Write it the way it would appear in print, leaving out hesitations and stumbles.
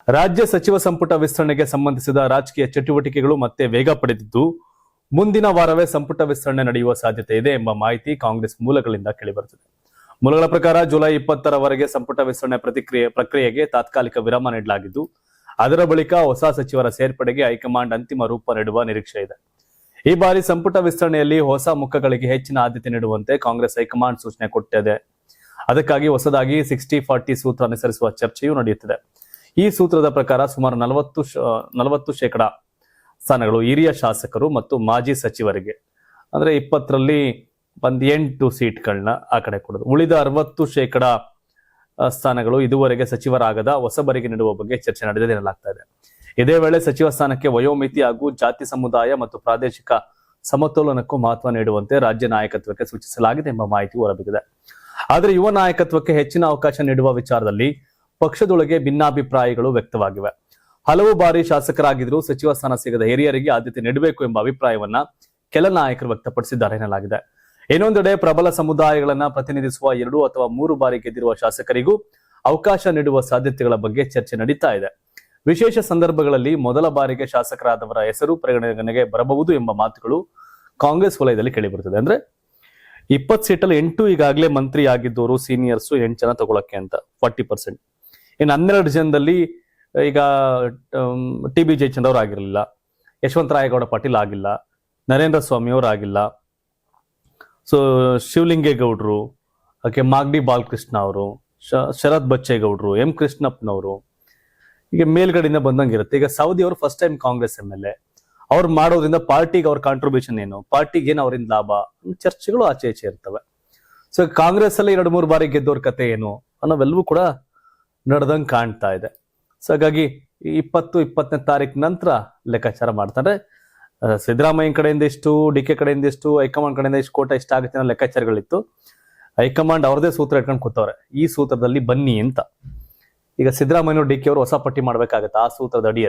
ರಾಜ್ಯ ಸಚಿವ ಸಂಪುಟ ವಿಸ್ತರಣೆಗೆ ಸಂಬಂಧಿಸಿದ ರಾಜಕೀಯ ಚಟುವಟಿಕೆಗಳು ಮತ್ತೆ ವೇಗ ಪಡೆದಿದ್ದು ಮುಂದಿನ ವಾರವೇ ಸಂಪುಟ ವಿಸ್ತರಣೆ ನಡೆಯುವ ಸಾಧ್ಯತೆ ಇದೆ ಎಂಬ ಮಾಹಿತಿ ಕಾಂಗ್ರೆಸ್ ಮೂಲಗಳಿಂದ ಕೇಳಿಬರುತ್ತಿದೆ. ಮೂಲಗಳ ಪ್ರಕಾರ ಜುಲೈ 20ರವರೆಗೆ ಸಂಪುಟ ವಿಸ್ತರಣೆ ಪ್ರಕ್ರಿಯೆಗೆ ತಾತ್ಕಾಲಿಕ ವಿರಾಮ ನೀಡಲಾಗಿದ್ದು, ಅದರ ಬಳಿಕ ಹೊಸ ಸಚಿವರ ಸೇರ್ಪಡೆಗೆ ಹೈಕಮಾಂಡ್ ಅಂತಿಮ ರೂಪ ನೀಡುವ ನಿರೀಕ್ಷೆ ಇದೆ. ಈ ಬಾರಿ ಸಂಪುಟ ವಿಸ್ತರಣೆಯಲ್ಲಿ ಹೊಸ ಮುಖಗಳಿಗೆ ಹೆಚ್ಚಿನ ಆದ್ಯತೆ ನೀಡುವಂತೆ ಕಾಂಗ್ರೆಸ್ ಹೈಕಮಾಂಡ್ ಸೂಚನೆ ಕೊಟ್ಟಿದೆ. ಅದಕ್ಕಾಗಿ ಹೊಸದಾಗಿ 60-40 ಸೂತ್ರ ಅನುಸರಿಸುವ ಚರ್ಚೆಯೂ ನಡೆಯುತ್ತಿದೆ. ಈ ಸೂತ್ರದ ಪ್ರಕಾರ ಸುಮಾರು 40% ಸ್ಥಾನಗಳು ಹಿರಿಯ ಶಾಸಕರು ಮತ್ತು ಮಾಜಿ ಸಚಿವರಿಗೆ, ಅಂದ್ರೆ 20ರಲ್ಲಿ 8 ಸೀಟ್ಗಳನ್ನ ಆ ಕಡೆ ಕೊಡೋದು. ಉಳಿದ 60% ಸ್ಥಾನಗಳು ಇದುವರೆಗೆ ಸಚಿವರಾಗದ ಹೊಸಬರಿಗೆ ನೀಡುವ ಬಗ್ಗೆ ಚರ್ಚೆ ನಡೆದಿದೆ ಎನ್ನಲಾಗ್ತಾ ಇದೆ. ಇದೇ ವೇಳೆ ಸಚಿವ ಸ್ಥಾನಕ್ಕೆ ವಯೋಮಿತಿ ಹಾಗೂ ಜಾತಿ ಸಮುದಾಯ ಮತ್ತು ಪ್ರಾದೇಶಿಕ ಸಮತೋಲನಕ್ಕೂ ಮಹತ್ವ ನೀಡುವಂತೆ ರಾಜ್ಯ ನಾಯಕತ್ವಕ್ಕೆ ಸೂಚಿಸಲಾಗಿದೆ ಎಂಬ ಮಾಹಿತಿ ಹೊರಬಿದ್ದಿದೆ. ಆದರೆ ಯುವ ನಾಯಕತ್ವಕ್ಕೆ ಹೆಚ್ಚಿನ ಅವಕಾಶ ನೀಡುವ ವಿಚಾರದಲ್ಲಿ ಪಕ್ಷದೊಳಗೆ ಭಿನ್ನಾಭಿಪ್ರಾಯಗಳು ವ್ಯಕ್ತವಾಗಿವೆ. ಹಲವು ಬಾರಿ ಶಾಸಕರಾಗಿದ್ದರೂ ಸಚಿವ ಸ್ಥಾನ ಸಿಗದ ಹಿರಿಯರಿಗೆ ಆದ್ಯತೆ ನೀಡಬೇಕು ಎಂಬ ಅಭಿಪ್ರಾಯವನ್ನ ಕೆಲ ನಾಯಕರು ವ್ಯಕ್ತಪಡಿಸಿದ್ದಾರೆ ಎನ್ನಲಾಗಿದೆ. ಇನ್ನೊಂದೆಡೆ ಪ್ರಬಲ ಸಮುದಾಯಗಳನ್ನ ಪ್ರತಿನಿಧಿಸುವ 2 ಅಥವಾ 3 ಬಾರಿ ಗೆದ್ದಿರುವ ಶಾಸಕರಿಗೂ ಅವಕಾಶ ನೀಡುವ ಸಾಧ್ಯತೆಗಳ ಬಗ್ಗೆ ಚರ್ಚೆ ನಡೀತಾ ಇದೆ. ವಿಶೇಷ ಸಂದರ್ಭಗಳಲ್ಲಿ ಮೊದಲ ಬಾರಿಗೆ ಶಾಸಕರಾದವರ ಹೆಸರು ಪರಿಗಣನೆಗೆ ಬರಬಹುದು ಎಂಬ ಮಾತುಗಳು ಕಾಂಗ್ರೆಸ್ ವಲಯದಲ್ಲಿ ಕೇಳಿಬರುತ್ತದೆ. ಅಂದ್ರೆ 20 ಸೀಟಲ್ಲಿ 8 ಈಗಾಗಲೇ ಮಂತ್ರಿ ಆಗಿದ್ದವರು ಸೀನಿಯರ್ಸ್ 8 ಜನ ತಗೊಳಕ್ಕೆ ಅಂತ 40%. ಇನ್ನು 12 ಜನದಲ್ಲಿ ಈಗ TB ಜಯಚಂದ್ರ ಅವರು ಆಗಿರಲಿಲ್ಲ, ಯಶವಂತರಾಯಗೌಡ ಪಾಟೀಲ್ ಆಗಿಲ್ಲ, ನರೇಂದ್ರ ಸ್ವಾಮಿ ಅವರು ಆಗಿಲ್ಲ, ಸೊ ಶಿವಲಿಂಗೇಗೌಡರು, ಮಾಗಡಿ ಬಾಲಕೃಷ್ಣ ಅವರು, ಶರತ್ ಬಚ್ಚೇಗೌಡರು, ಎಂ ಕೃಷ್ಣಪ್ಪನವರು, ಈಗ ಮೇಲ್ಗಡೆಯಿಂದ ಬಂದಂಗಿರುತ್ತೆ. ಈಗ ಸೌದಿ ಅವರು ಫಸ್ಟ್ ಟೈಮ್ ಕಾಂಗ್ರೆಸ್ MLA, ಅವ್ರು ಮಾಡೋದ್ರಿಂದ ಪಾರ್ಟಿಗೆ ಅವ್ರ ಕಾಂಟ್ರಿಬ್ಯೂಷನ್ ಏನು, ಪಾರ್ಟಿಗೆ ಏನು ಅವರಿಂದ ಲಾಭ, ಚರ್ಚೆಗಳು ಆಚೆ ಈಚೆ ಇರ್ತವೆ. ಸೊ ಕಾಂಗ್ರೆಸ್ ಅಲ್ಲಿ 2-3 ಬಾರಿ ಗೆದ್ದವ್ರ ಕತೆ ಏನು ಅನ್ನೋವೆಲ್ಲವೂ ಕೂಡ ನಡೆದಂಗೆ ಕಾಣ್ತಾ ಇದೆ. ಸೊ ಹಾಗಾಗಿ 20-20ನೇ ತಾರೀಕು ನಂತರ ಲೆಕ್ಕಾಚಾರ ಮಾಡ್ತಾರೆ. ಸಿದ್ದರಾಮಯ್ಯ ಕಡೆಯಿಂದ ಇಷ್ಟು, DK ಕಡೆಯಿಂದ ಇಷ್ಟು, ಹೈಕಮಾಂಡ್ ಕಡೆಯಿಂದ ಇಷ್ಟು ಕೋಟ ಇಷ್ಟ ಆಗುತ್ತೆ ಅನ್ನೋ ಲೆಕ್ಕಾಚಾರಗಳಿತ್ತು. ಹೈಕಮಾಂಡ್ ಅವ್ರದೇ ಸೂತ್ರ ಇಟ್ಕೊಂಡು ಕೂತವ್ರೆ, ಈ ಸೂತ್ರದಲ್ಲಿ ಬನ್ನಿ ಅಂತ. ಈಗ ಸಿದ್ದರಾಮಯ್ಯ DK ಅವರು ಹೊಸ ಪಟ್ಟಿ ಮಾಡ್ಬೇಕಾಗತ್ತೆ ಆ ಸೂತ್ರದ ಅಡಿಯಲ್ಲಿ.